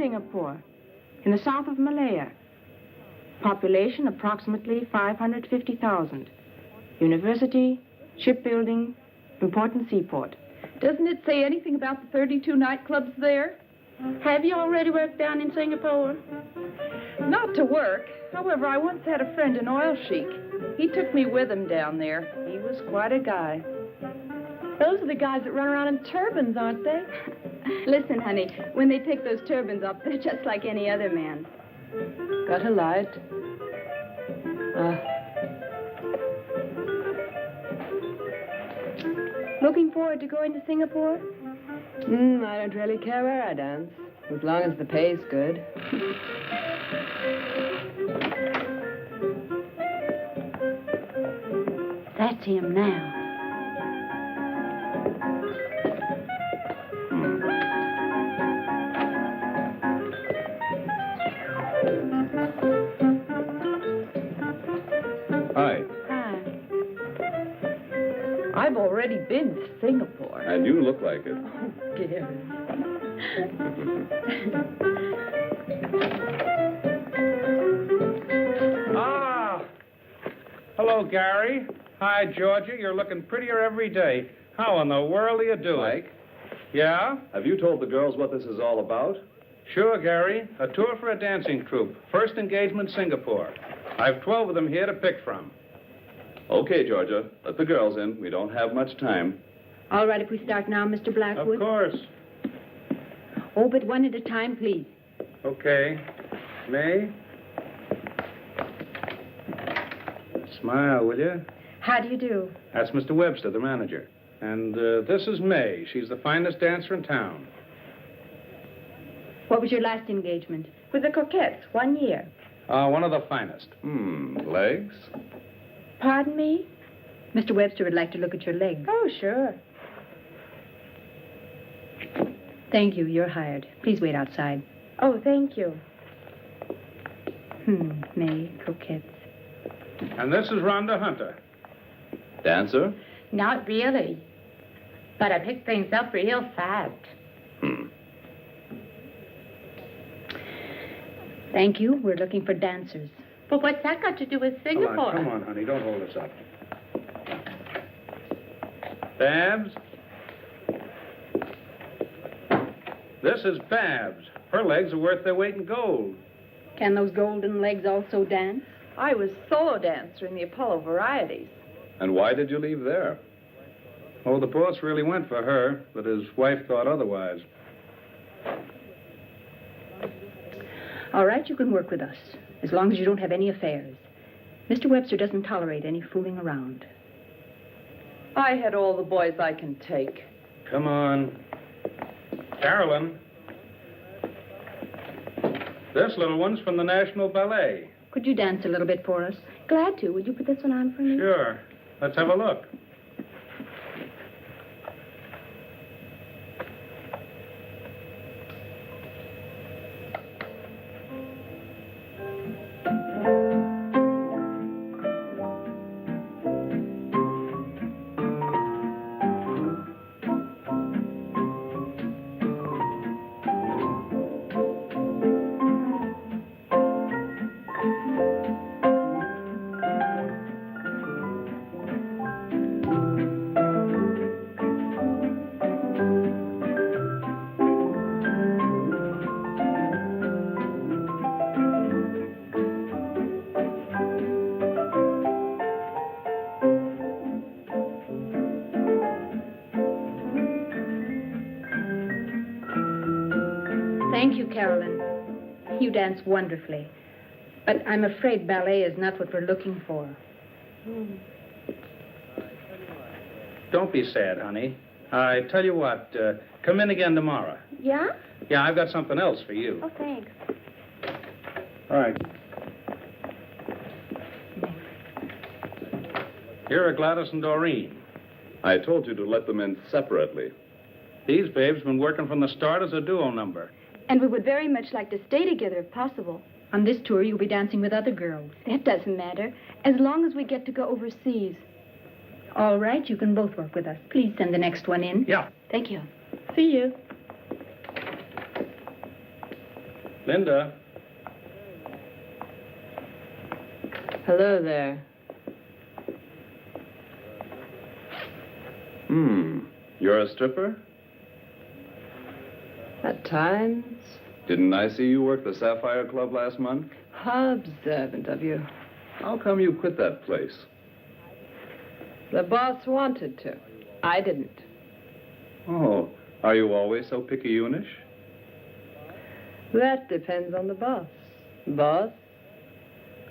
Singapore, in the south of Malaya. Population approximately 550,000. University, shipbuilding, important seaport. Doesn't it say anything about the 32 nightclubs there? Have you already worked down in Singapore? Not to work. However, I once had a friend, an oil sheik. He took me with him down there. He was quite a guy. Those are the guys that run around in turbans, aren't they? Listen, honey, when they take those turbans off, they're just like any other man. Got a light? Looking forward to going to Singapore? I don't really care where I dance, as long as the pay's good. That's him now. Hi. Hi. I've already been to Singapore. And you look like it. Gary. Hello, Gary. Hi, Georgia. You're looking prettier every day. How in the world are you doing? Mike, Yeah? have you told the girls what this is all about? Sure, Gary. A tour for a dancing troupe. First engagement, Singapore. I've 12 of them here to pick from. Okay, Georgia. Let the girls in. We don't have much time. All right, if we start now, Mr. Of Blackwood. course. Oh, but one at a time, please. Okay. May? Smile, will you? How do you do? That's Mr. Webster, the manager. And this is May. She's the finest dancer in town. What was your last engagement? With the Coquettes, 1 year. One of the finest. Legs? Pardon me? Mr. Webster would like to look at your legs. Oh, sure. Thank you. You're hired. Please wait outside. Oh, thank you. May, coquettes. And this is Rhonda Hunter. Dancer? Not really. But I picked things up real fast. Thank you. We're looking for dancers. But what's that got to do with Singapore? Come on, honey. Don't hold us up. Babs? This is Babs. Her legs are worth their weight in gold. Can those golden legs also dance? I was solo dancer in the Apollo Varieties. And why did you leave there? Oh, the boss really went for her, but his wife thought otherwise. All right, you can work with us, as long as you don't have any affairs. Mr. Webster doesn't tolerate any fooling around. I had all the boys I can take. Come on. Carolyn. This little one's from the National Ballet. Could you dance a little bit for us? Glad to. Would you put this one on for me? Sure. Let's have a look. Thank you, Carolyn. You dance wonderfully. But I'm afraid ballet is not what we're looking for. Don't be sad, honey. I tell you what, come in again tomorrow. Yeah? Yeah, I've got something else for you. Oh, thanks. All right. Here are Gladys and Doreen. I told you to let them in separately. These babes been working from the start as a duo number. And we would very much like to stay together if possible. On this tour, you'll be dancing with other girls. That doesn't matter, as long as we get to go overseas. All right, you can both work with us. Please send the next one in. Yeah. Thank you. See you. Linda. Hello there. You're a stripper? At times. Didn't I see you work the Sapphire Club last month? How observant of you. How come you quit that place? The boss wanted to. I didn't. Oh, are you always so picayunish? That depends on the boss. Boss,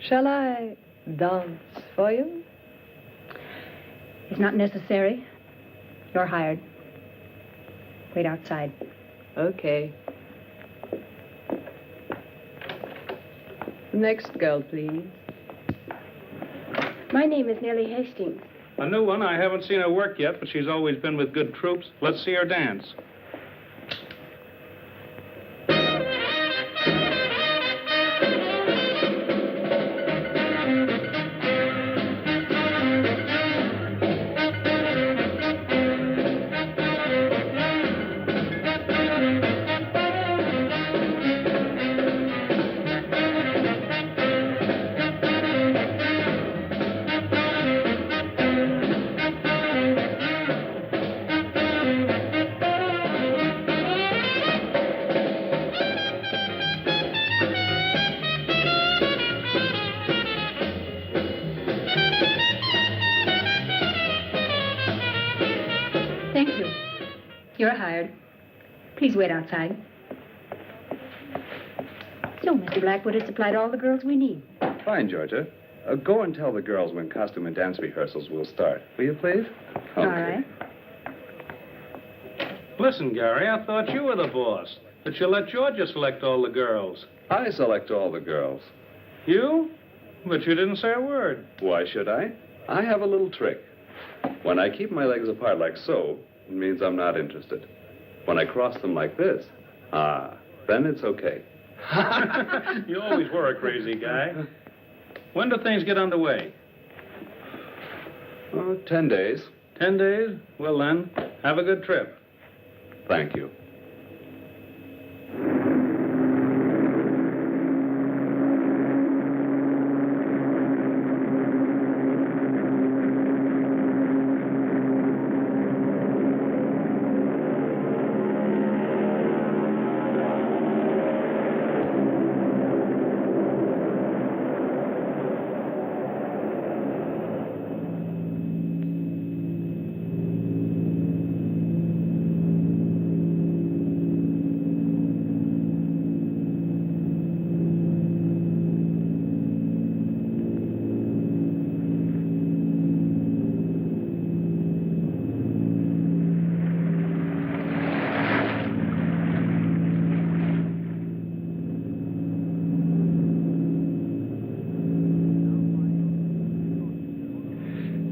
shall I dance for you? It's not necessary. You're hired. Wait outside. Okay. The next girl, please. My name is Nellie Hastings. A new one. I haven't seen her work yet, but she's always been with good troops. Let's see her dance. Thank you. You're hired. Please wait outside. So, Mr. Blackwood has supplied all the girls we need. Fine, Georgia. Go and tell the girls when costume and dance rehearsals will start. Will you, please? All right. Listen, Gary, I thought you were the boss. That you let Georgia select all the girls. I select all the girls. You? But you didn't say a word. Why should I? I have a little trick. When I keep my legs apart like so, it means I'm not interested. When I cross them like this, then it's okay. You always were a crazy guy. When do things get underway? Oh, 10 days. 10 days? Well, then, have a good trip. Thank you.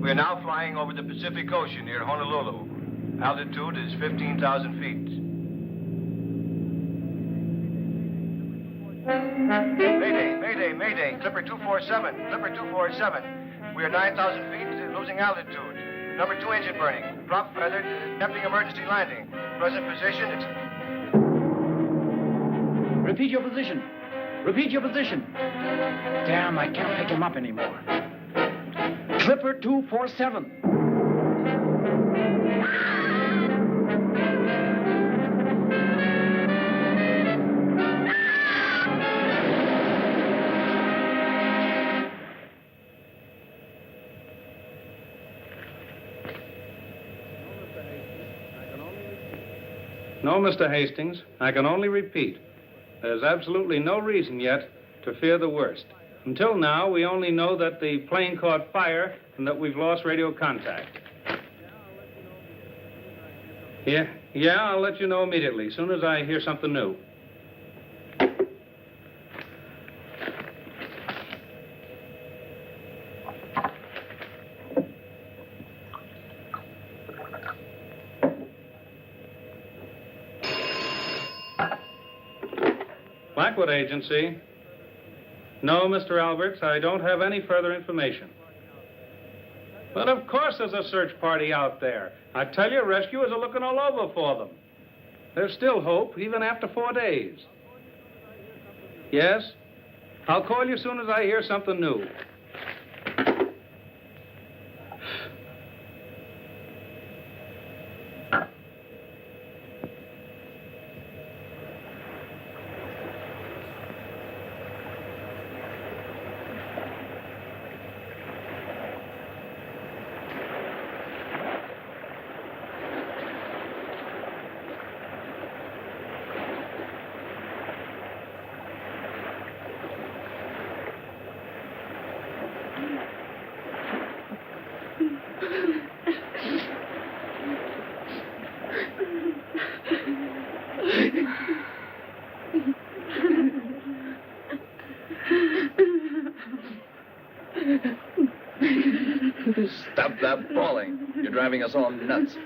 We're now flying over the Pacific Ocean near Honolulu. Altitude is 15,000 feet. Mayday, mayday, mayday. Clipper 247, Clipper 247. We are 9,000 feet, losing altitude. Number 2 engine burning. Prop feathered, attempting emergency landing. Present position is... Repeat your position. Repeat your position. Damn, I can't pick him up anymore. Clipper 247. No, Mr. Hastings, I can only repeat. There's absolutely no reason yet to fear the worst. Until now, we only know that the plane caught fire and that we've lost radio contact. Yeah, I'll let you know immediately, as soon as I hear something new. Blackwood Agency. No, Mr. Alberts, I don't have any further information. But of course there's a search party out there. I tell you, rescuers are looking all over for them. There's still hope, even after 4 days. Yes? I'll call you as soon as I hear something new. Stop that bawling. You're driving us all nuts.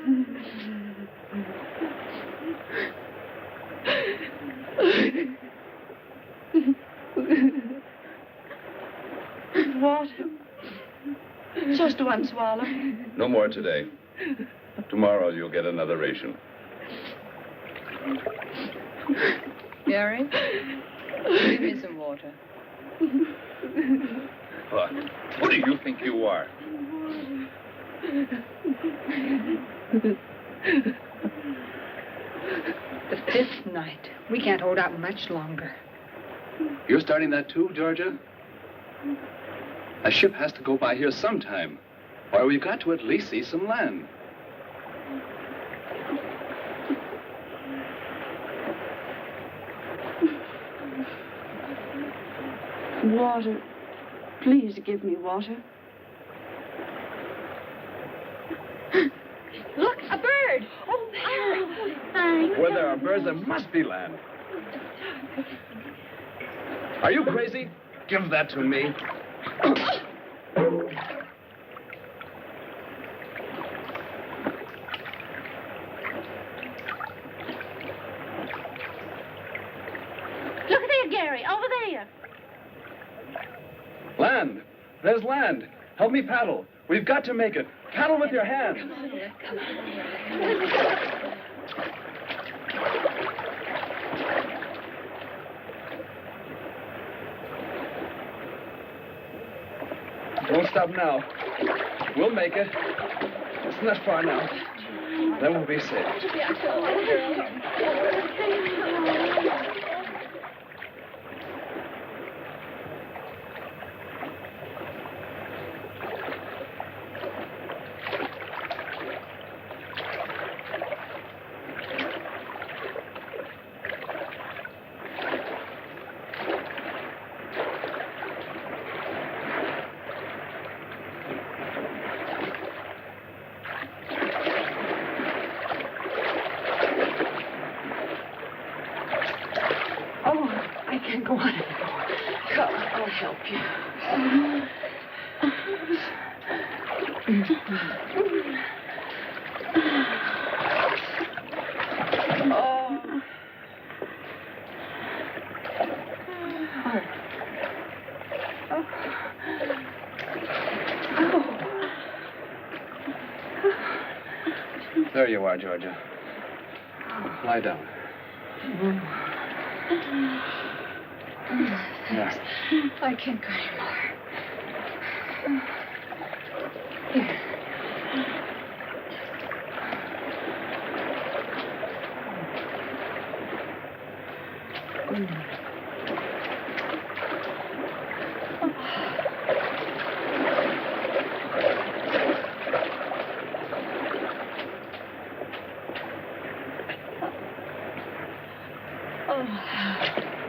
Water. Just one swallow. No more today. Tomorrow you'll get another ration. Gary, give me some water. What do you think you are? The fifth night. We can't hold out much longer. You're starting that too, Georgia? A ship has to go by here sometime. Or we've got to at least see some land. Water. Please give me water. Look, a bird. Oh, there. Thanks. Where there are birds, there must be land. Are you crazy? Give that to me. Look there, Gary, over there. Land! There's land! Help me paddle. We've got to make it. Paddle with your hands. Don't stop now. We'll make it. It's not far now. Then we'll be safe. I can't go on anymore. Come, I'll help you. There you are, Georgia. Lie down. There. I can't go anymore. Here.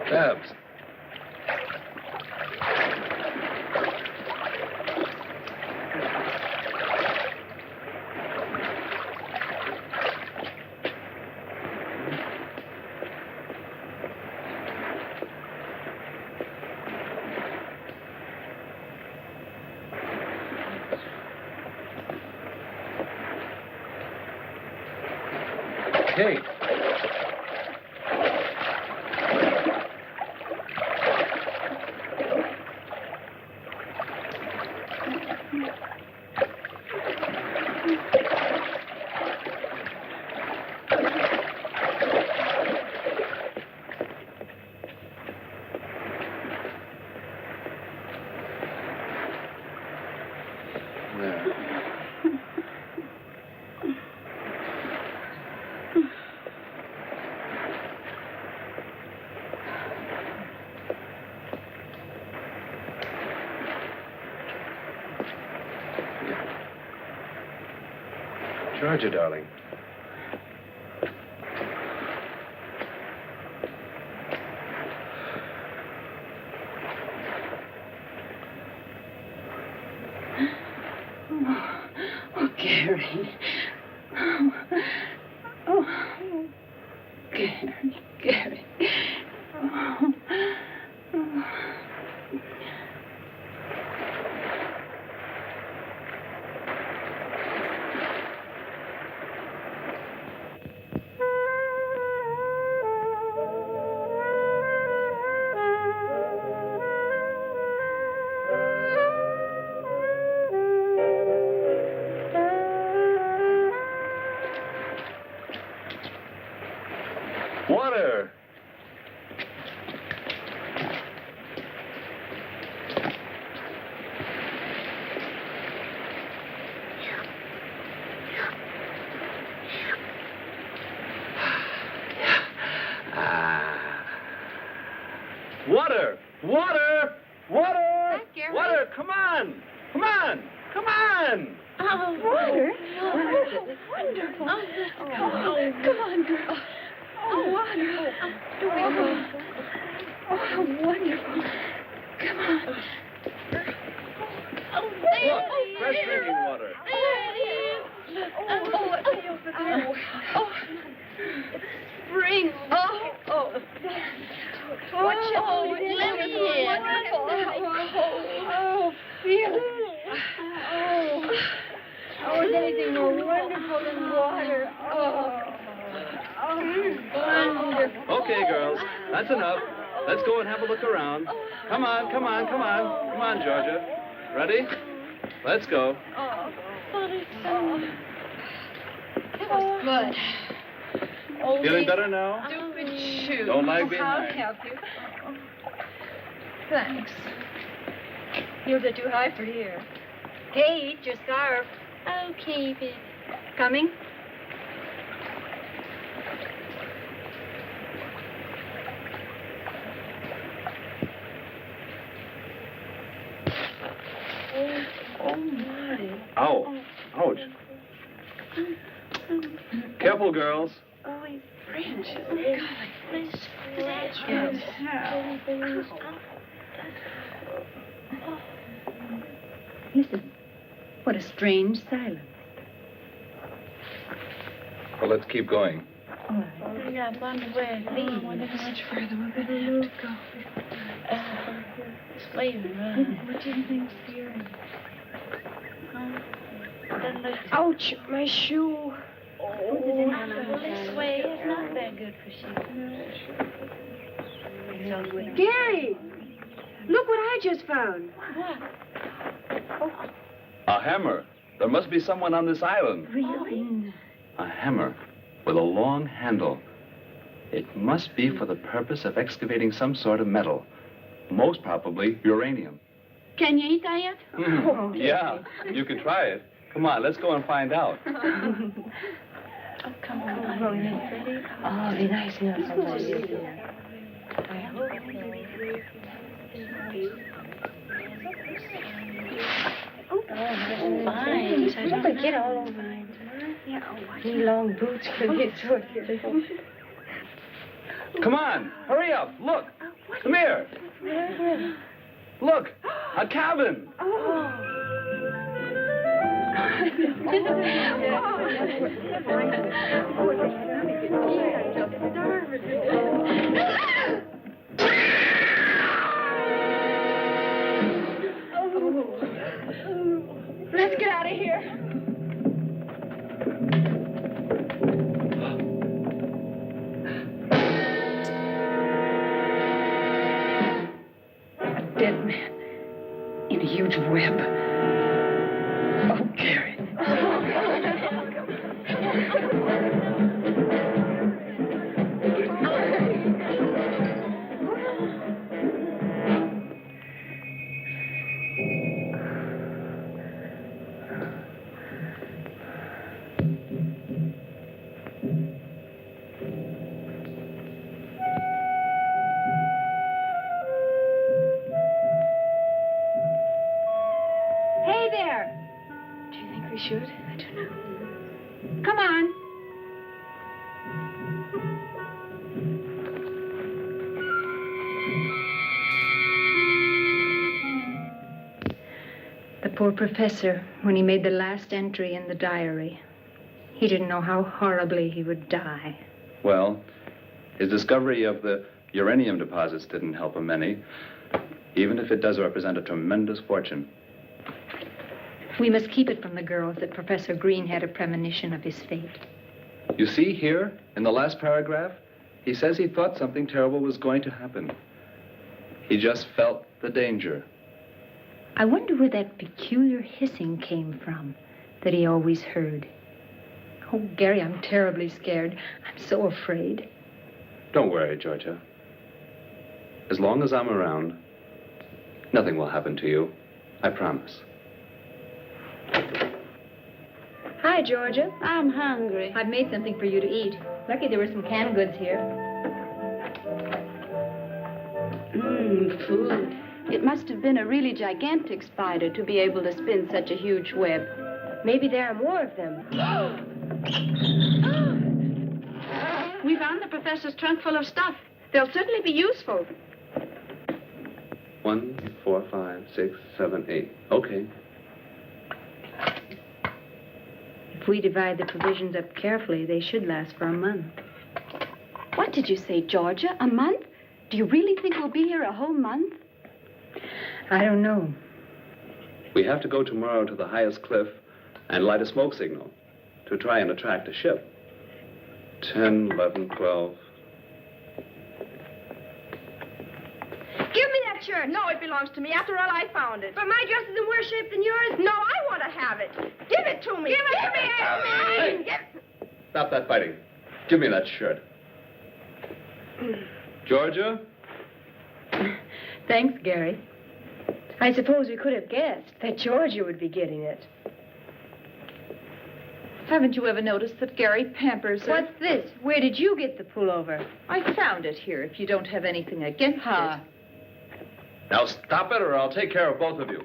Babs. Kate. Georgia, darling. Oh, Gary. Oh, Gary. Oh. Water! Water! Water! Water! Water! Come on! Come on! Come on! Oh, water? Oh, wonderful. Come on, girl. Oh, water. Oh, wonderful. Come on. Oh, there Look, it is. fresh drinking water. There it is. Oh, it's way over there. Oh, it's spring. Oh. Watch out. Oh, let me in. Oh, feel it. Oh, is anything more wonderful than water? Oh, wonderful. Okay, girls, that's enough. Let's go and have a look around. Come on, come on, come on. Come on, Georgia. Ready? Let's go. It was good. Feeling better now? Stupid shoe. Don't lag I'll behind. help you. Thanks. Heels are too high for here. Kate, your scarf. Okay, baby. Coming? Oh, my. Ow. Ouch. Careful, girls. Oh, he's French. Oh, God. Please. Listen. What a strange silence. Well, let's keep going. All right. Yeah, I'm on the way. I wonder how much further we're going to have to go. It's later, What do you think's here? Ouch, my shoe. Oh, this way is not that good for shoes. Gary! Look what I just found. What? A hammer. There must be someone on this island. Really? A hammer with a long handle. It must be for the purpose of excavating some sort of metal. Most probably uranium. Can you eat that yet? Yeah, you can try it. Come on, let's go and find out. Oh, come on. Pretty. Oh, be nice enough. Fine. Don't forget all over mine. These long boots can get short. Come on, hurry up. Look. Come here. Look, a cabin. Let's get out of here. A dead man in a huge web. Oh, Gary. Hey there! Do you think we should? I don't know. on. The poor professor, when he made the last entry in the diary, he didn't know how horribly he would die. Well, his discovery of the uranium deposits didn't help him any, even if it does represent a tremendous fortune. We must keep it from the girls that Professor Green had a premonition of his fate. You see here, in the last paragraph, he says he thought something terrible was going to happen. He just felt the danger. I wonder where that peculiar hissing came from that he always heard. Oh, Gary, I'm terribly scared. I'm so afraid. Don't worry, Georgia. As long as I'm around, nothing will happen to you. I promise. Hi, Georgia. I'm hungry. I've made something for you to eat. Lucky there were some canned goods here. Food. It must have been a really gigantic spider to be able to spin such a huge web. Maybe there are more of them. We found the professor's trunk full of stuff. They'll certainly be useful. 1, 4, 5, 6, 7, 8. Okay. If we divide the provisions up carefully, they should last for a month. What did you say, Georgia? A month? Do you really think we'll be here a whole month? I don't know. We have to go tomorrow to the highest cliff and light a smoke signal to try and attract a ship. 10, 11, 12. Give me that shirt. No, it belongs to me. After all, I found it. But my dress is in worse shape than yours. No, I want to have it. Give it to me. Give it to me. Hey. Stop that fighting. Give me that shirt. Georgia? Thanks, Gary. I suppose we could have guessed that Georgia would be getting it. Haven't you ever noticed that Gary pampers her? What's this? Where did you get the pullover? I found it here, if you don't have anything against it. Now stop it or I'll take care of both of you.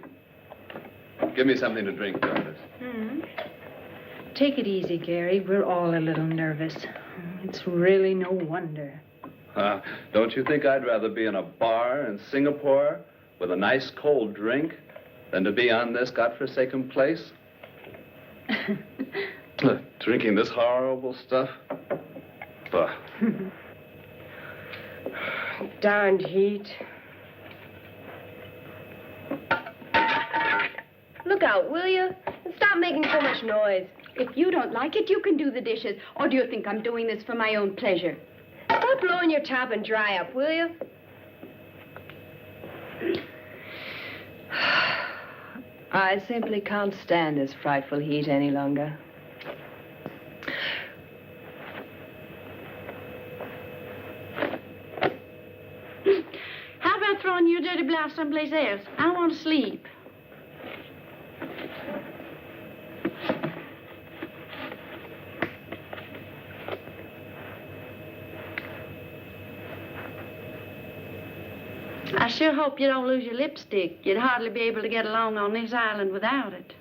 Give me something to drink, Jarvis. Take it easy, Gary. We're all a little nervous. It's really no wonder. Don't you think I'd rather be in a bar in Singapore with a nice cold drink than to be on this godforsaken place? Drinking this horrible stuff? Bah. Darned heat. Look out, will you? And stop making so much noise. If you don't like it, you can do the dishes. Or do you think I'm doing this for my own pleasure? Stop blowing your top and dry up, will you? I simply can't stand this frightful heat any longer. How about throwing your dirty blouse someplace else? I want to sleep. I sure hope you don't lose your lipstick. You'd hardly be able to get along on this island without it.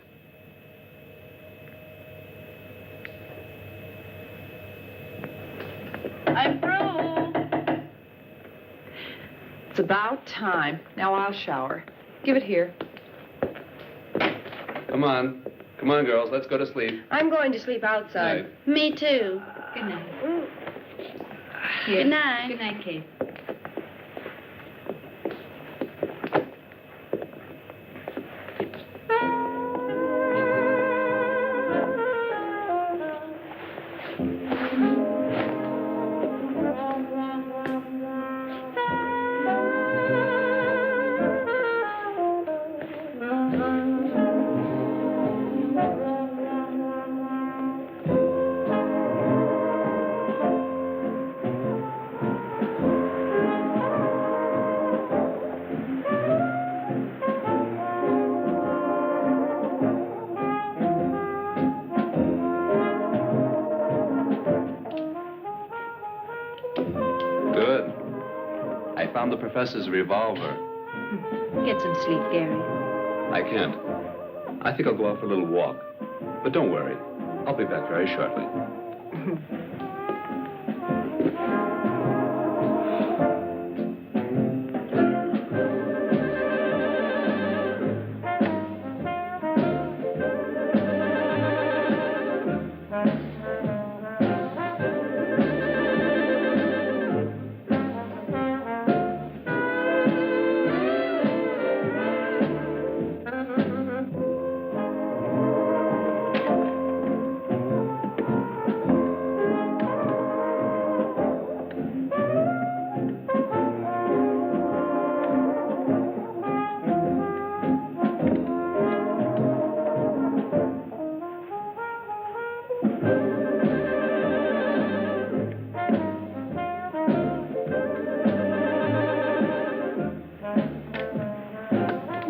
I'm through. It's about time. Now I'll shower. Give it here. Come on. Come on, girls. Let's go to sleep. I'm going to sleep outside. Night. Me too. Good night. Here. Good night. Good night, Kate. Good. I found the professor's revolver. Get some sleep, Gary. I can't. I think I'll go out for a little walk. But don't worry. I'll be back very shortly.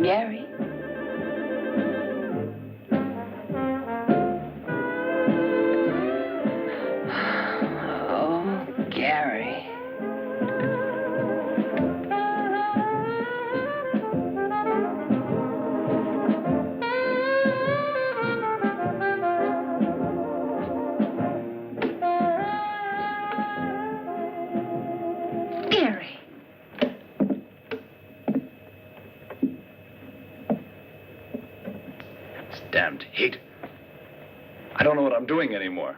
Gary? Oh, Gary. Gary. It's damned heat. I don't know what I'm doing anymore.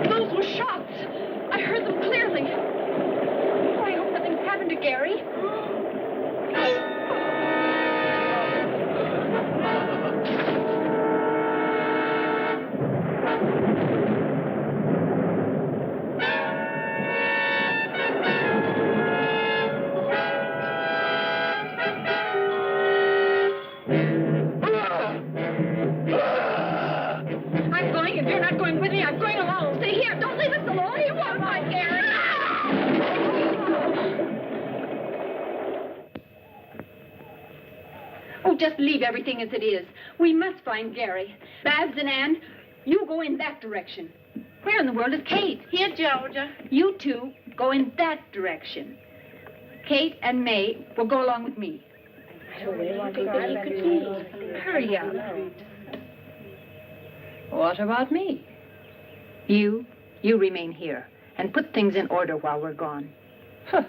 Those were shots. I heard them clearly. Oh, I hope nothing's happened to Gary. I'm going. If you're not going with me, I'm going alone. Stay here. Don't leave us alone. You won't find Gary. Oh, just leave everything as it is. We must find Gary. Babs and Ann, you go in that direction. Where in the world is Kate? Here, Georgia. You two go in that direction. Kate and May will go along with me. Hurry up. What about me? You remain here and put things in order while we're gone. Huh.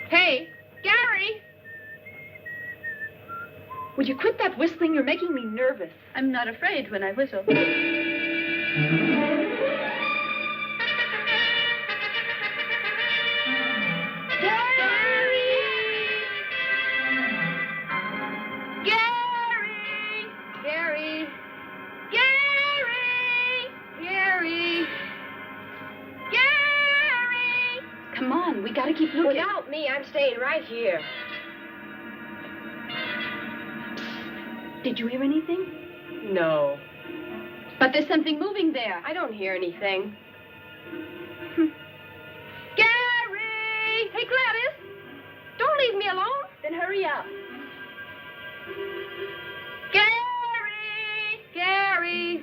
Hey, Gary! Would you quit that whistling? You're making me nervous. I'm not afraid when I whistle. gotta keep looking. Without me, I'm staying right here. Did you hear anything? No. But there's something moving there. I don't hear anything. Gary! Hey, Gladys! Don't leave me alone. Then hurry up. Gary! Gary!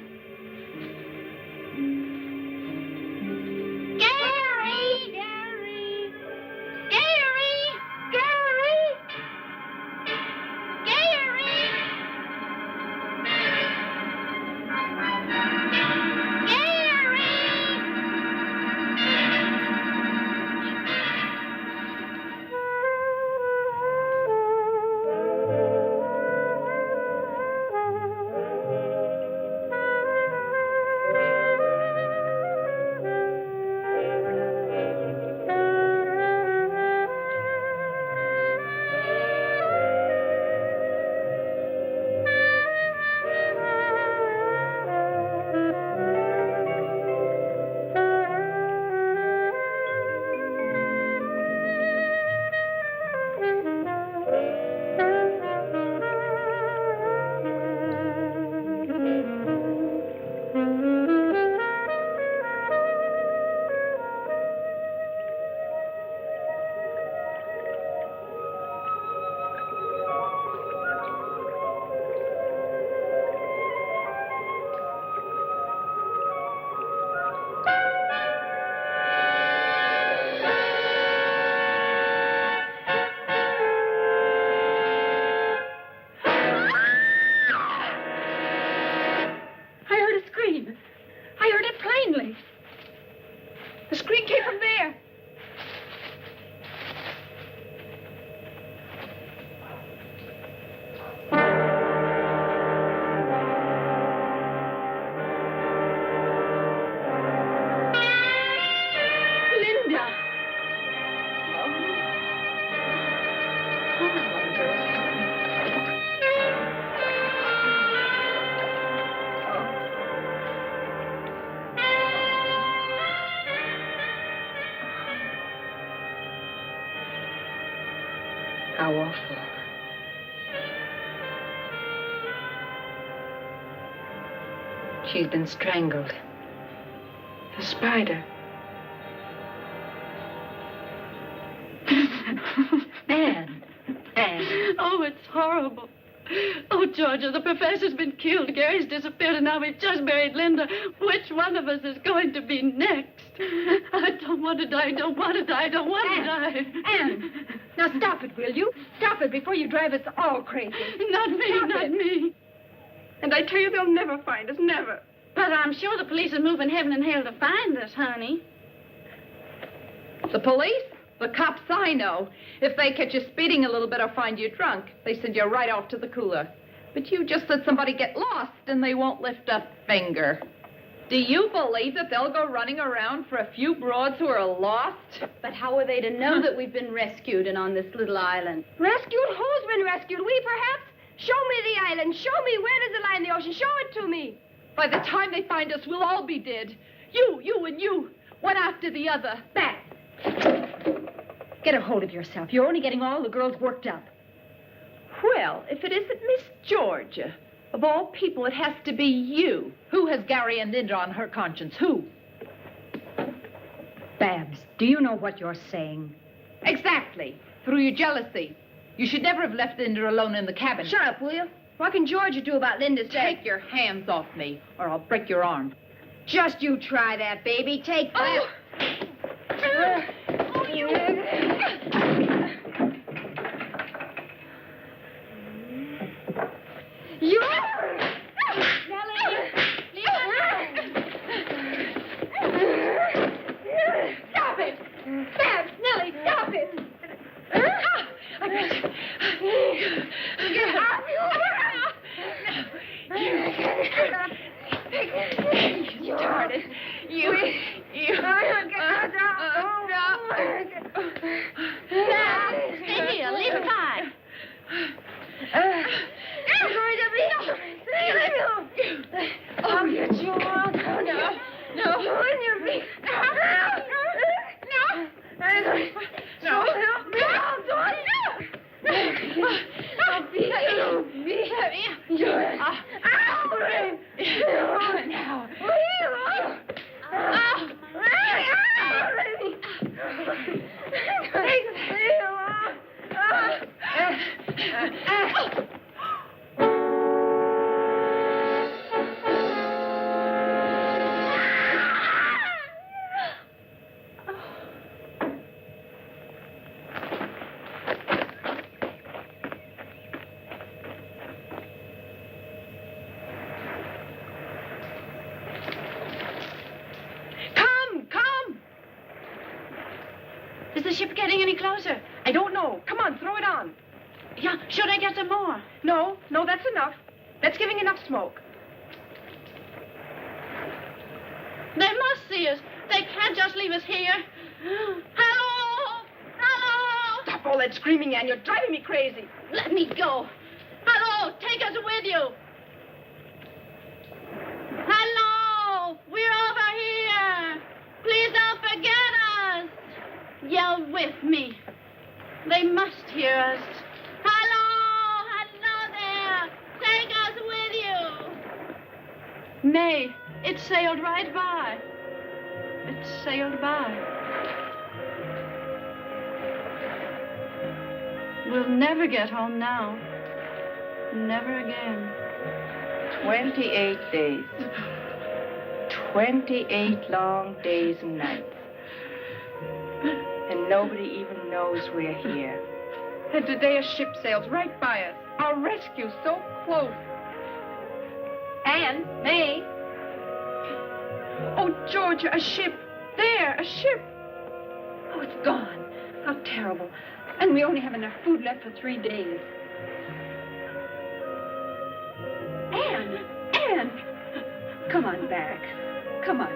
Gary! Gary! Gary! Gary! Gary! The scream came from there. Linda! How awful. She's been strangled. A spider. Anne. Anne. Oh, it's horrible. Oh, Georgia, the professor's been killed. Gary's disappeared, and now we've just buried Linda. Which one of us is going to be next? I don't want to die, don't want to die, don't want to die. Anne, now stop it, will you? Stop it before you drive us all crazy. Not me, not me. And I tell you, they'll never find us, never. But I'm sure the police are moving heaven and hell to find us, honey. The police? The cops I know. If they catch you speeding a little bit or find you drunk, they send you right off to the cooler. But you just let somebody get lost and they won't lift a finger. Do you believe that they'll go running around for a few broads who are lost? But how are they to know that we've been rescued and on this little island? Rescued? Who's been rescued? We, perhaps? Show me the island. Show me where does it lie in the ocean. Show it to me. By the time they find us, we'll all be dead. You, and you. One after the other. Back. Get a hold of yourself. You're only getting all the girls worked up. Well, if it isn't Miss Georgia, of all people, it has to be you. Who has Gary and Linda on her conscience? Who? Babs, do you know what you're saying? Exactly. Through your jealousy. You should never have left Linda alone in the cabin. Shut up, will you? What can Georgia do about Linda's death? Take your hands off me, or I'll break your arm. Just you try that, baby. Take that. You. You. Stop it! Babs, Nellie, stop it! I got you. Get out! You started. You. ship getting any closer? I don't know. Come on, throw it on. Yeah, should I get some more? No, that's enough. That's giving enough smoke. They must see us. They can't just leave us here. Hello! Hello! Stop all that screaming, Ann. You're driving me crazy. Let me go. Hello! Take us with you. Hello! We're over here. Please don't forget us. Yell with me. They must hear us. Hello! Hello there! Take us with you. Nay, it sailed right by. It sailed by. We'll never get home now. Never again. 28 days. 28 long days and nights. And nobody even knows we're here. And today a ship sails right by us. Our rescue so close. Anne, May. Oh, Georgia, a ship. There, a ship. Oh, it's gone. How terrible. And we only have enough food left for 3 days. Anne! Come on back. Come on.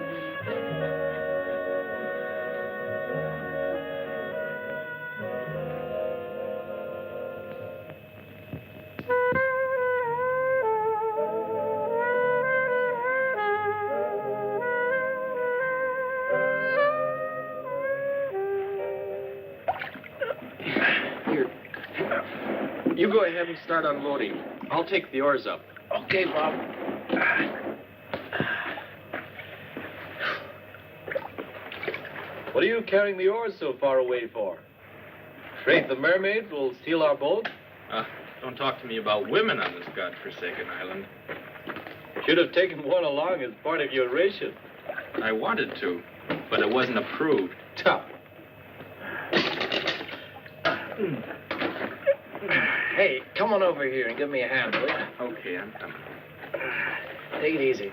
You go ahead and start unloading. I'll take the oars up. Okay, Bob. What are you carrying the oars so far away for? Afraid the mermaids will steal our boat? Don't talk to me about women on this godforsaken island. Should have taken one along as part of your ration. I wanted to, but it wasn't approved. Tough. Hey, come on over here and give me a hand, will you? Okay, I'm coming. Take it easy.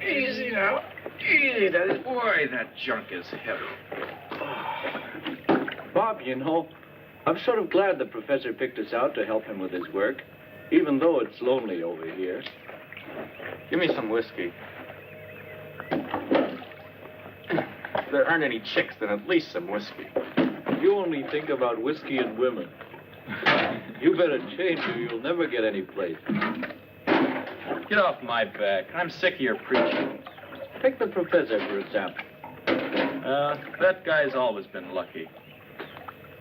Easy now. Easy, that is. Boy, that junk is heavy. Bob, you know, I'm sort of glad the professor picked us out to help him with his work, even though it's lonely over here. Give me some whiskey. If there aren't any chicks, then at least some whiskey. You only think about whiskey and women. You better change or you'll never get any place. Get off my back. I'm sick of your preaching. Take the professor, for example. That guy's always been lucky.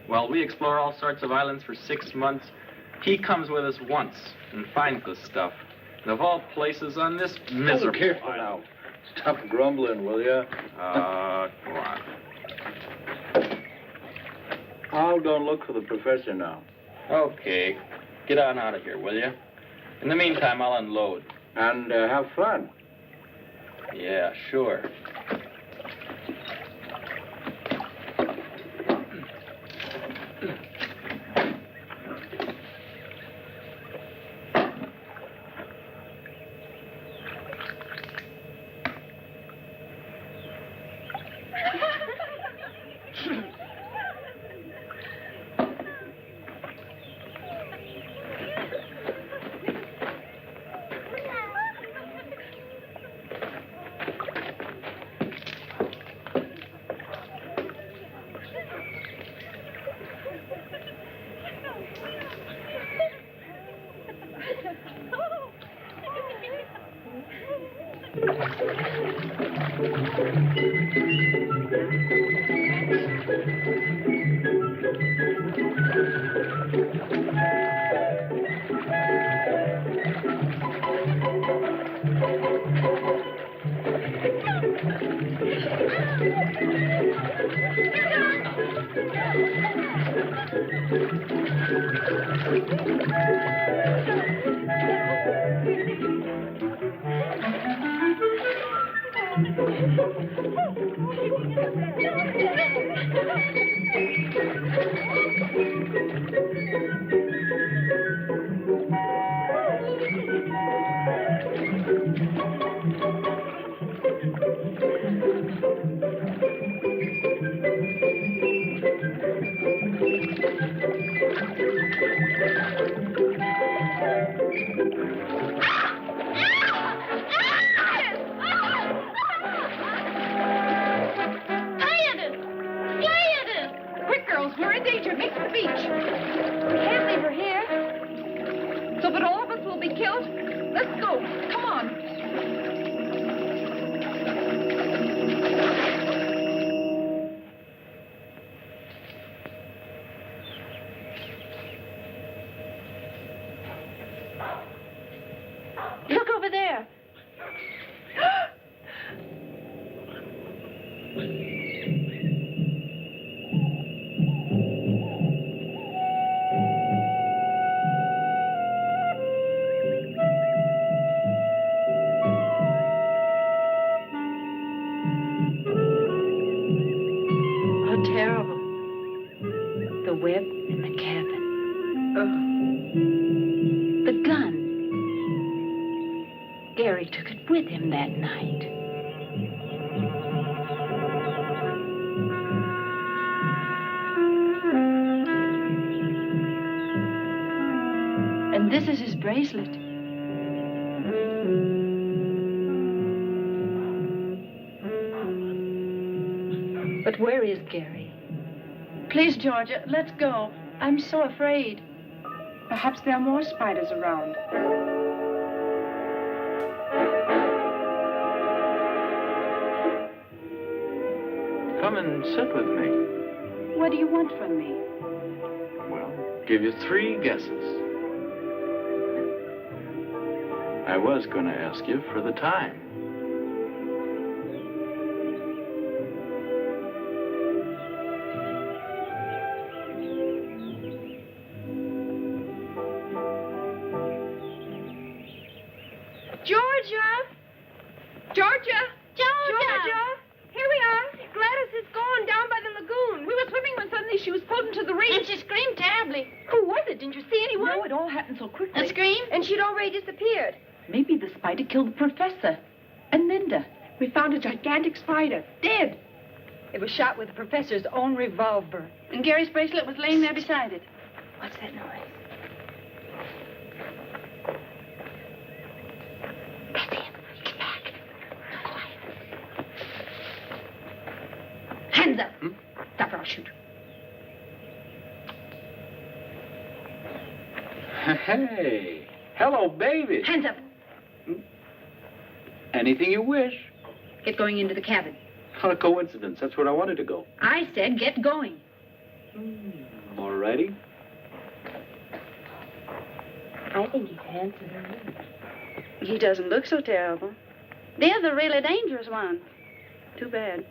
While we explore all sorts of islands for 6 months, he comes with us once and finds the stuff. And of all places on this miserable... Oh, careful now. Stop grumbling, will you? Go on. I'll go and look for the professor now. Okay. Get on out of here, will you? In the meantime, I'll unload. And have fun. Yeah, sure. Quick, girls, we're in danger. Make for the beach. We can't leave her here. So that all of us will be killed? Let's go. Come on. Look over there. How terrible. The web in the cabin. The gun. Gary took it with him that night. And this is his bracelet. But where is Gary? Please, Georgia, let's go. I'm so afraid. Perhaps there are more spiders around. Come and sit with me. What do you want from me? Well, give you 3 guesses. I was going to ask you for the time. Georgia! Georgia! Georgia! Here we are. Gladys is gone down by the lagoon. We were swimming when suddenly she was pulled into the reef. And she screamed terribly. Who was it? Didn't you see anyone? No, it all happened so quickly. A scream? And she'd already disappeared. Maybe the spider killed the professor. And Linda. We found a gigantic spider, dead. It was shot with the professor's own revolver. And Gary's bracelet was laying there beside it. What's that noise? That's him. Get back. Quiet. Hands up. Stop or I'll shoot. Hey. Hello, baby. Hands up. Anything you wish. Get going into the cabin. What a coincidence. That's where I wanted to go. I said get going. All righty. I think he's handsome. He doesn't look so terrible. They're the really dangerous ones. Too bad.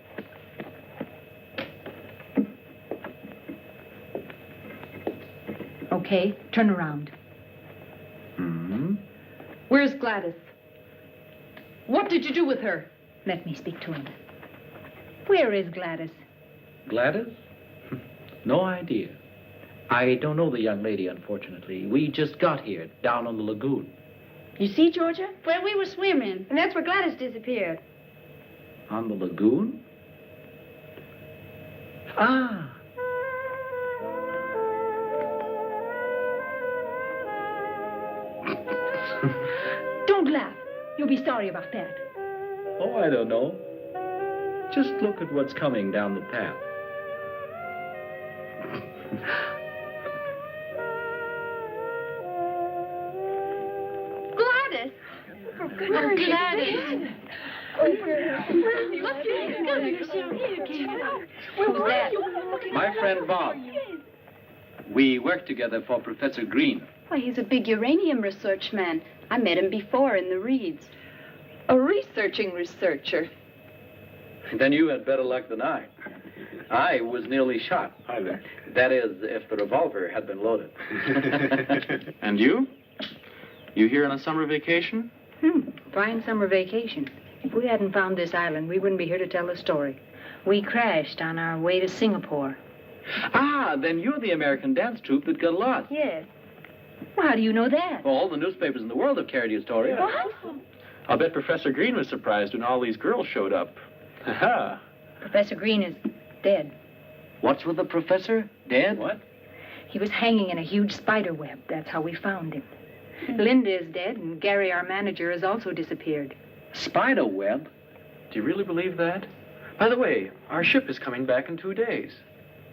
Okay, turn around. Where's Gladys? What did you do with her? Let me speak to him. Where is Gladys? Gladys? No idea. I don't know the young lady, unfortunately. We just got here, down on the lagoon. You see, Georgia? Where we were swimming. And that's where Gladys disappeared. On the lagoon? Ah. Don't laugh. You'll be sorry about that. Oh, I don't know. Just look at what's coming down the path. Gladys! Oh, Gladys. Look, you're still here, kid. Where was that? My friend Bob. We work together for Professor Green. Why, he's a big uranium research man. I met him before in the reeds. A researching researcher. Then you had better luck than I. I was nearly shot. Hi there. That is, if the revolver had been loaded. And you? You here on a summer vacation? Fine summer vacation. If we hadn't found this island, we wouldn't be here to tell the story. We crashed on our way to Singapore. Ah, then you're the American dance troupe that got lost. Yes. Well, how do you know that? All the newspapers in the world have carried your story. What? I'll bet Professor Green was surprised when all these girls showed up. Ha! Professor Green is dead. What's with the professor? Dead? What? He was hanging in a huge spider web. That's how we found him. Linda is dead, and Gary, our manager, has also disappeared. Spider web? Do you really believe that? By the way, our ship is coming back in 2 days.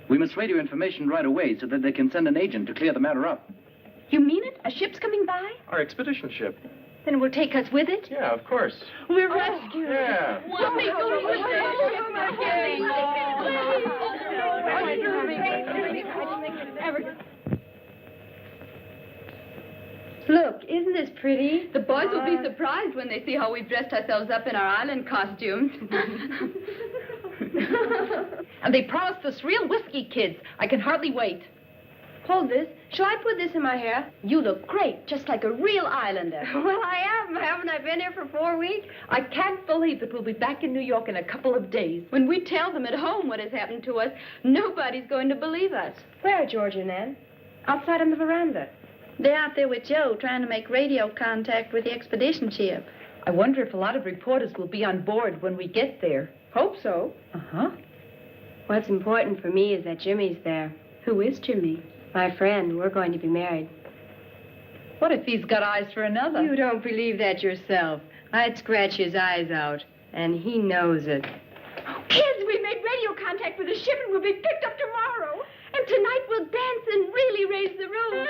We must radio information right away so that they can send an agent to clear the matter up. You mean it? A ship's coming by? Our expedition ship. Then it will take us with it? Yeah, of course. We're rescued. Yeah. We'll be going with Look, isn't this pretty? The boys will be surprised when they see how we've dressed ourselves up in our island costumes. And they promised us real whiskey kids. I can hardly wait. Hold this. Shall I put this in my hair? You look great, just like a real islander. Well, I am. Haven't I been here for 4 weeks? I can't believe that we'll be back in New York in a couple of days. When we tell them at home what has happened to us, nobody's going to believe us. Where, George and Ann? Outside on the veranda. They're out there with Joe trying to make radio contact with the expedition ship. I wonder if a lot of reporters will be on board when we get there. Hope so. Uh-huh. What's important for me is that Jimmy's there. Who is Jimmy? My friend. We're going to be married. What if he's got eyes for another? You don't believe that yourself. I'd scratch his eyes out, and he knows it. Kids, we made radio contact with the ship and we'll be picked up tomorrow. And tonight we'll dance and really raise the roof.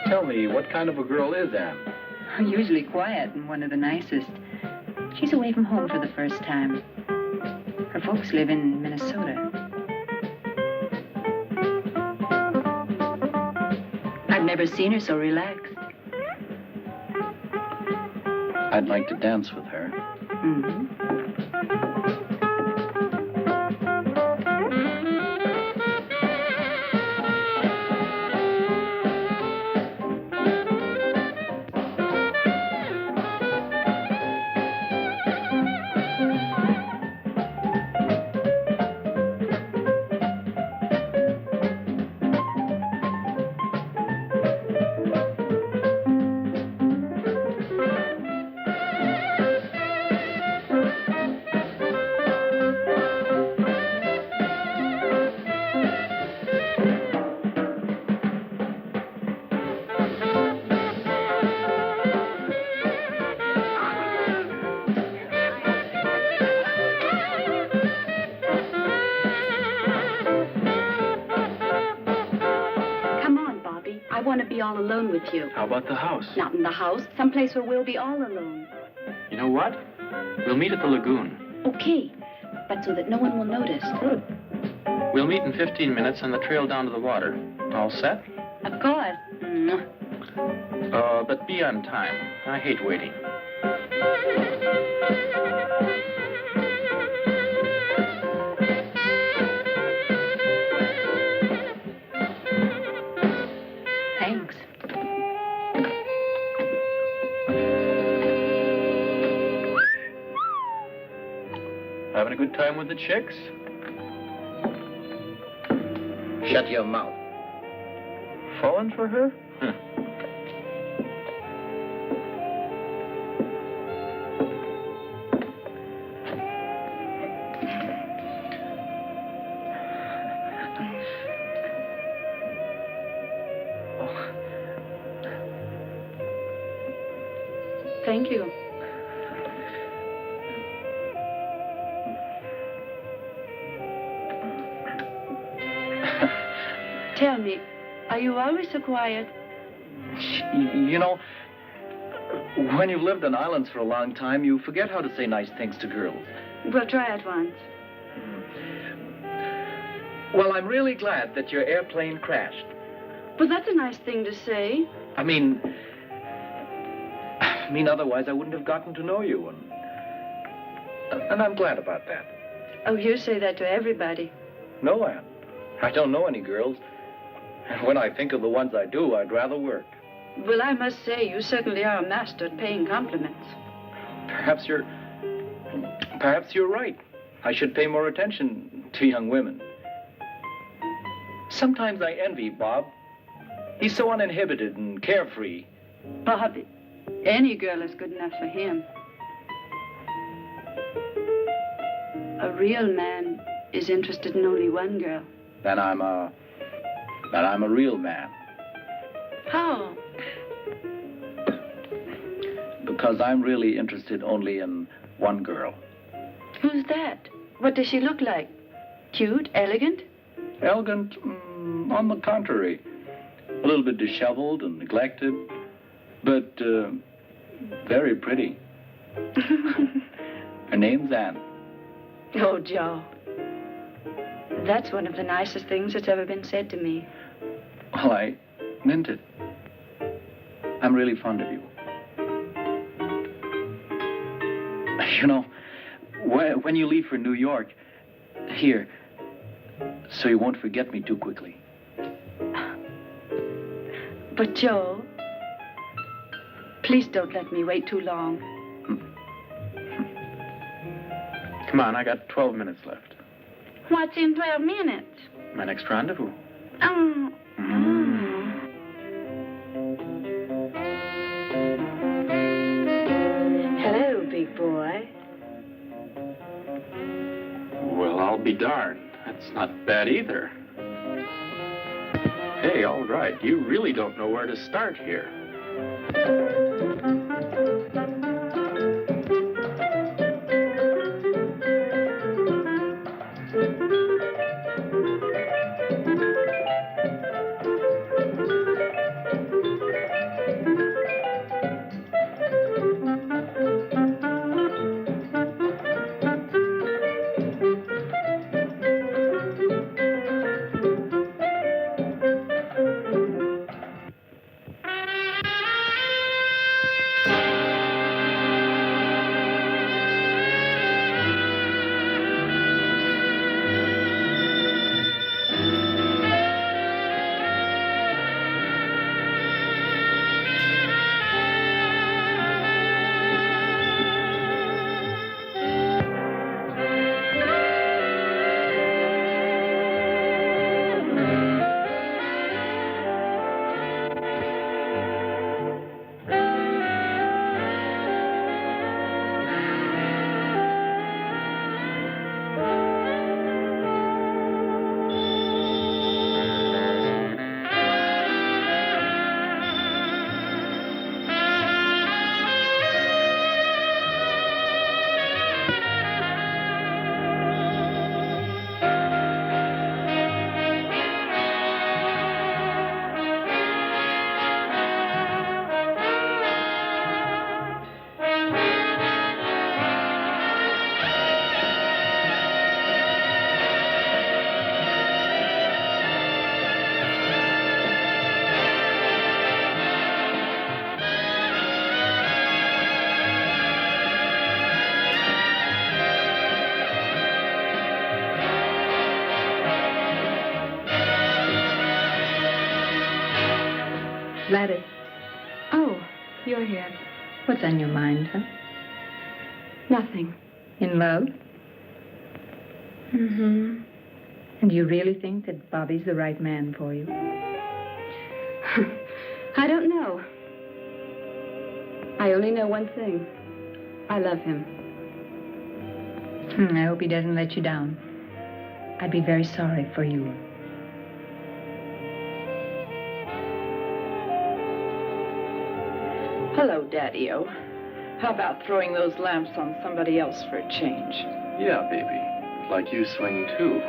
Tell me, what kind of a girl is Anne? Usually quiet and one of the nicest. She's away from home for the first time. Her folks live in Minnesota. I've never seen her so relaxed. I'd like to dance with her. Mm-hmm. I want to be all alone with you. How about the house? Not in the house. Someplace where we'll be all alone. You know what? We'll meet at the lagoon. Okay, but so that no one will notice. Good. We'll meet in 15 minutes on the trail down to the water. All set? Of course. But be on time. I hate waiting. Thanks. Having a good time with the chicks? Shut your mouth. Falling for her? Thank you. Tell me, are you always so quiet? You know, when you've lived on islands for a long time, you forget how to say nice things to girls. We'll try it once. Well, I'm really glad that your airplane crashed. But that's a nice thing to say. I mean, otherwise I wouldn't have gotten to know you, and I'm glad about that. Oh, you say that to everybody. No, Anne. I don't know any girls. And when I think of the ones I do, I'd rather work. Well, I must say, you certainly are a master at paying compliments. Perhaps you're right. I should pay more attention to young women. Sometimes I envy Bob. He's so uninhibited and carefree. Bob, any girl is good enough for him. A real man is interested in only one girl. Then I'm a real man. How? Because I'm really interested only in one girl. Who's that? What does she look like? Cute? Elegant? Elegant? On the contrary. A little bit disheveled and neglected, but very pretty. Her name's Anne. Oh, Joe. That's one of the nicest things that's ever been said to me. Well, I meant it. I'm really fond of you. You know, when you leave for New York, here, so you won't forget me too quickly. But, Joe, please don't let me wait too long. Come on, I got 12 minutes left. What's in 12 minutes? My next rendezvous. Hello, big boy. Well, I'll be darned. That's not bad either. Hey, all right. You really don't know where to start here. Gladys. Oh, you're here. What's on your mind, huh? Nothing. In love? Mm-hmm. And do you really think that Bobby's the right man for you? I don't know. I only know one thing. I love him. I hope he doesn't let you down. I'd be very sorry for you. Hello, Daddy-O. How about throwing those lamps on somebody else for a change? Yeah, baby. Like you swing, too.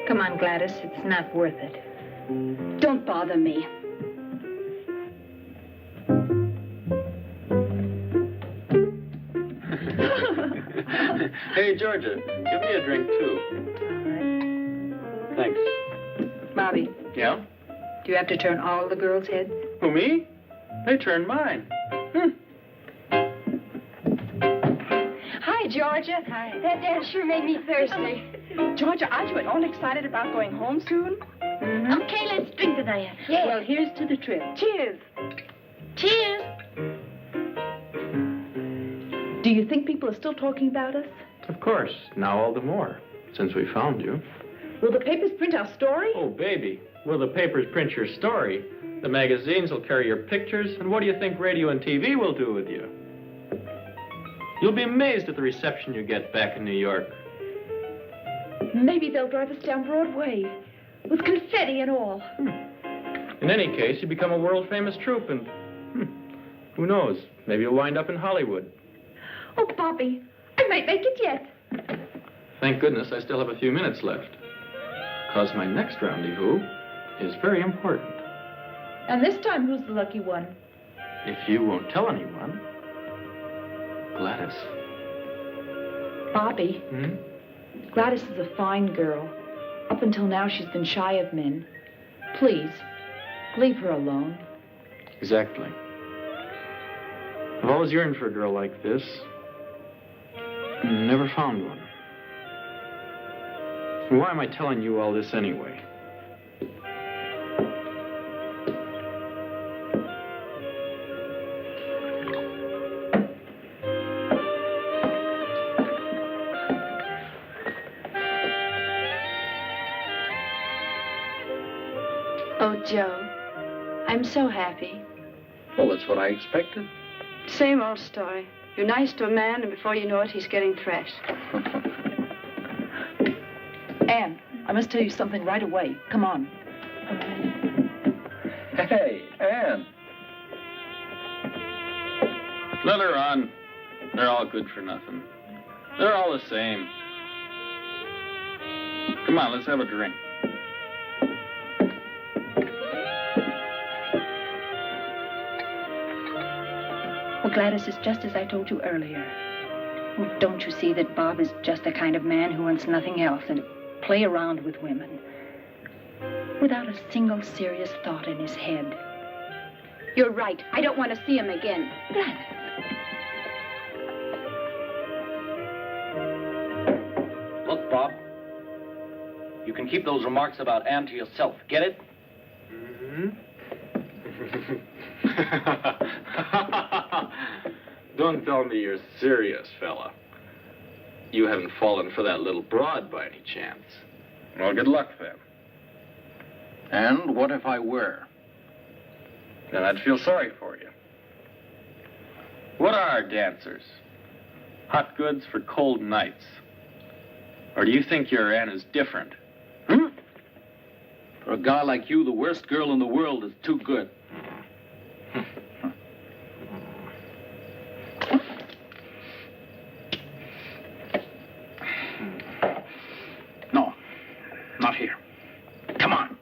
Come on, Gladys. It's not worth it. Don't bother me. Hey, Georgia, give me a drink, too. Thanks. Bobby, Yeah? do you have to turn all the girls' heads? Who, me? They turned mine. Hi, Georgia. Hi. That dance sure made me thirsty. Georgia, aren't you at all excited about going home soon? Okay, let's drink to that. Yeah. Well, here's to the trip. Cheers. Cheers. Do you think people are still talking about us? Of course. Now all the more, since we found you. Will the papers print our story? Oh, baby. Will the papers print your story? The magazines will carry your pictures, and what do you think radio and TV will do with you? You'll be amazed at the reception you get back in New York. Maybe they'll drive us down Broadway with confetti and all. In any case, you become a world-famous troupe, and who knows? Maybe you'll wind up in Hollywood. Oh, Bobby, I might make it yet. Thank goodness I still have a few minutes left, because my next rendezvous is very important. And this time, who's the lucky one? If you won't tell anyone, Gladys. Bobby, Gladys is a fine girl. Up until now, she's been shy of men. Please, leave her alone. Exactly. I've always yearned for a girl like this. Never found one. Why am I telling you all this anyway? Oh, Joe, I'm so happy. Well, that's what I expected. Same old story. You're nice to a man, and before you know it, he's getting thrashed. Anne, I must tell you something right away. Come on. Hey, Anne. Let her on. They're all good for nothing. They're all the same. Come on, let's have a drink. Well, Gladys, it's just as I told you earlier. Oh, don't you see that Bob is just the kind of man who wants nothing else than to play around with women without a single serious thought in his head? You're right. I don't want to see him again. Gladys. Look, Bob. You can keep those remarks about Anne to yourself. Get it? Don't tell me you're serious, fella. You haven't fallen for that little broad by any chance. Well, good luck, then. And what if I were? Then I'd feel sorry for you. What are dancers? Hot goods for cold nights. Or do you think your Anne is different? For a guy like you, the worst girl in the world is too good. No, not here. Come on.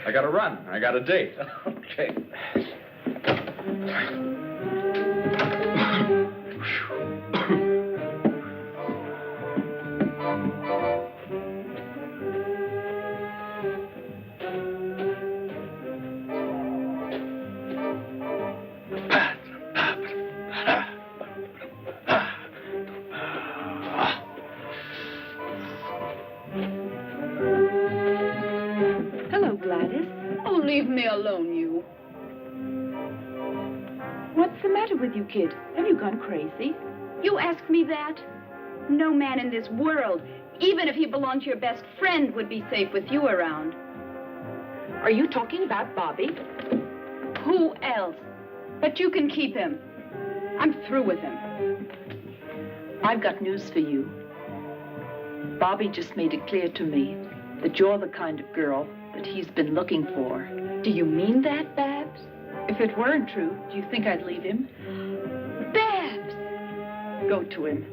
I gotta run. I got a date. Okay. with you, kid? Have you gone crazy? You ask me that? No man in this world, even if he belonged to your best friend, would be safe with you around. Are you talking about Bobby? Who else? But you can keep him. I'm through with him. I've got news for you. Bobby just made it clear to me that you're the kind of girl that he's been looking for. Do you mean that, Babs? If it weren't true, do you think I'd leave him? Babs! Go to him.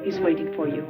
He's waiting for you.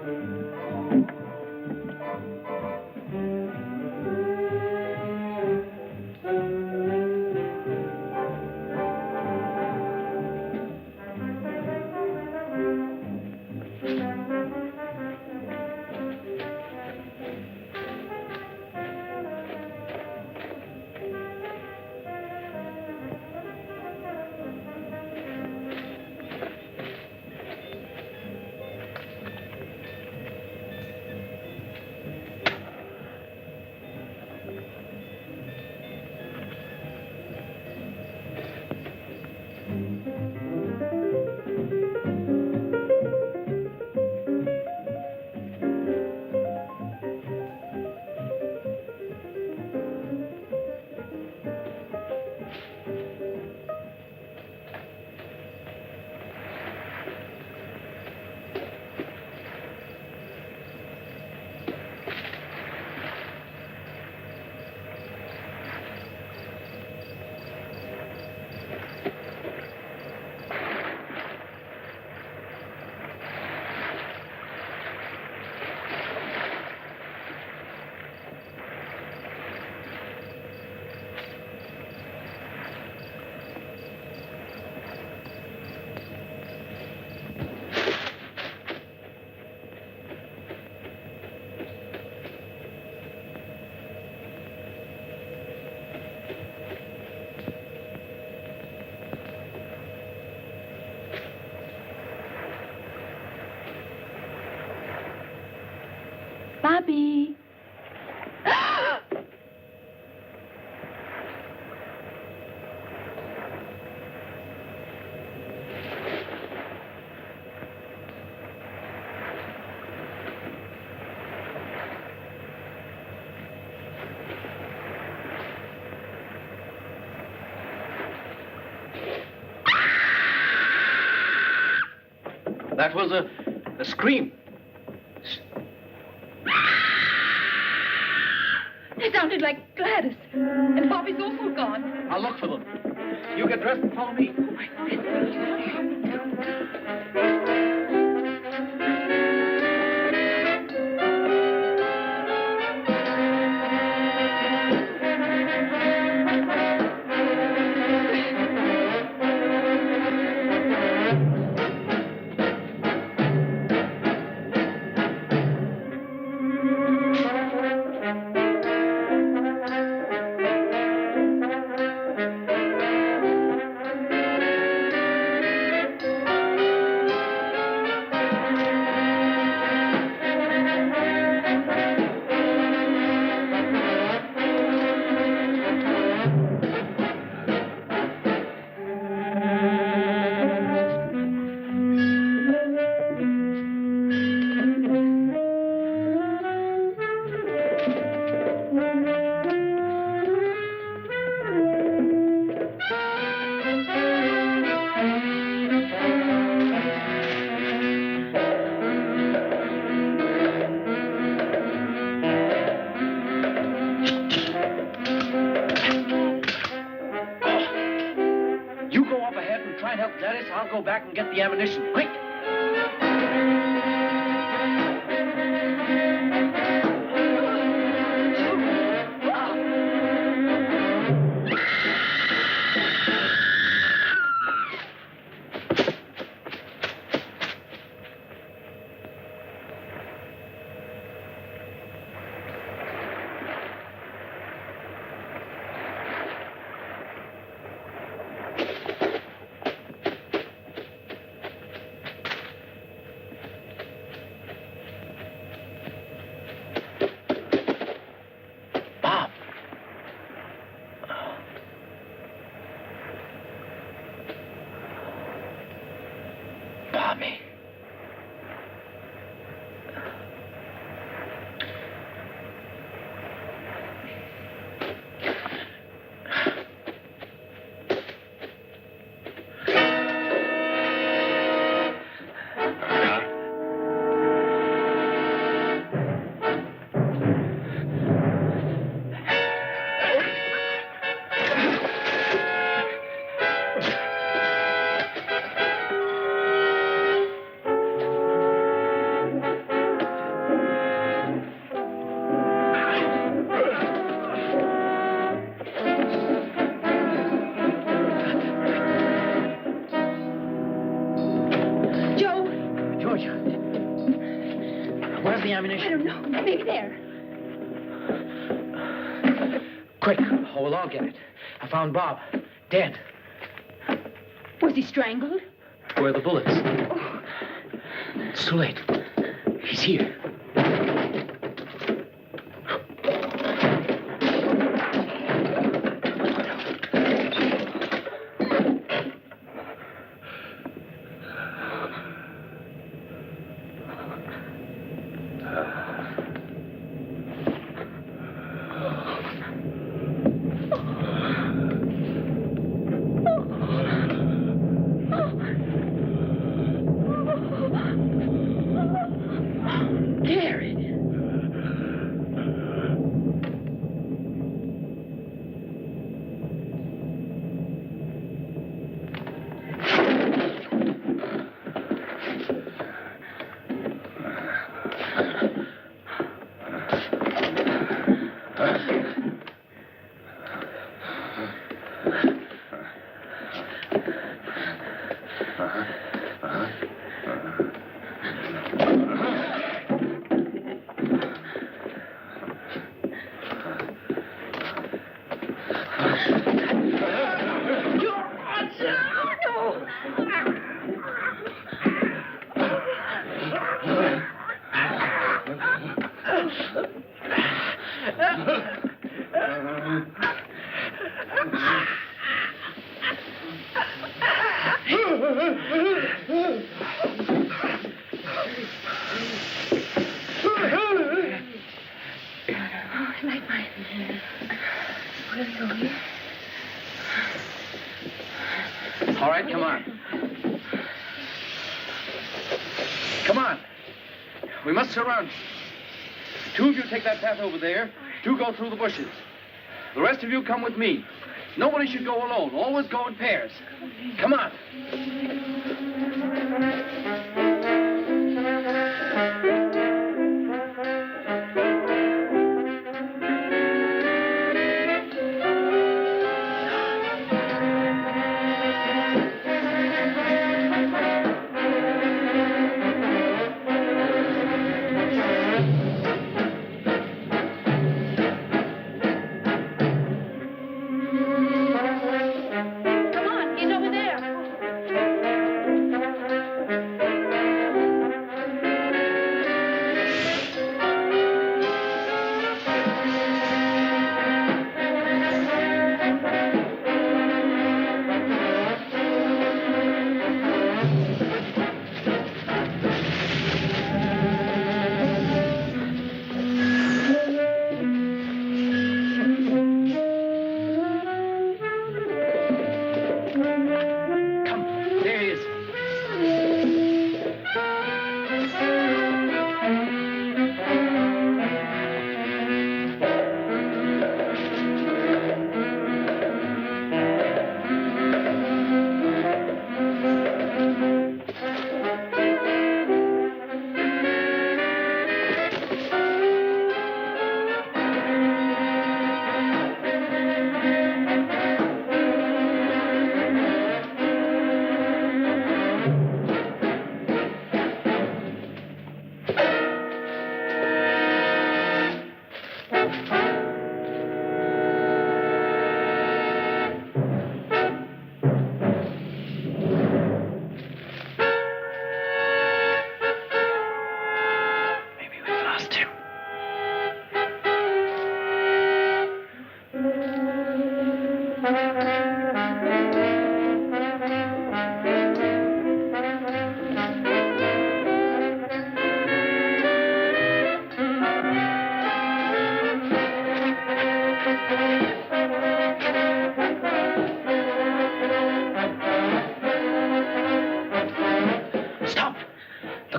Bobby. That was a scream. It sounded like Gladys. And Bobby's also gone. I'll look for them. You get dressed and follow me. I'll go back and get the ammunition. Quick! any ammunition? I don't know. Maybe there. Quick, or we'll all get it. I found Bob. Dead. Was he strangled? Where are the bullets? It's too late. He's here. All right, come on. Come on. We must surround you. 2 of you take that path over there. 2 go through the bushes. The rest of you come with me. Nobody should go alone. Always go in pairs. Come on.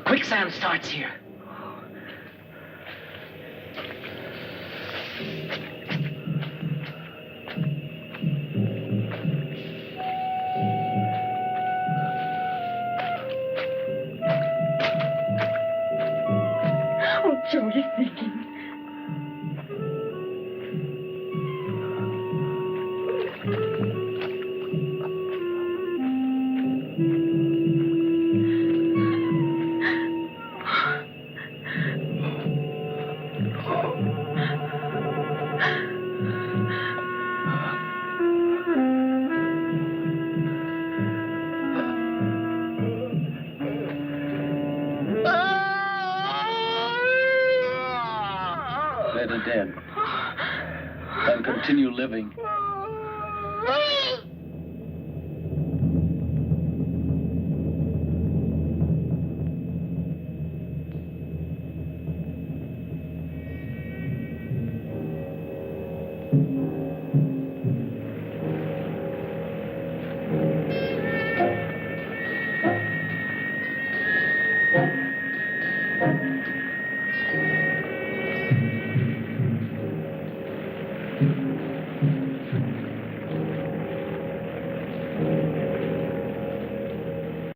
Quicksand starts here. Oh, Joe, you're thinking. better dead than continue living.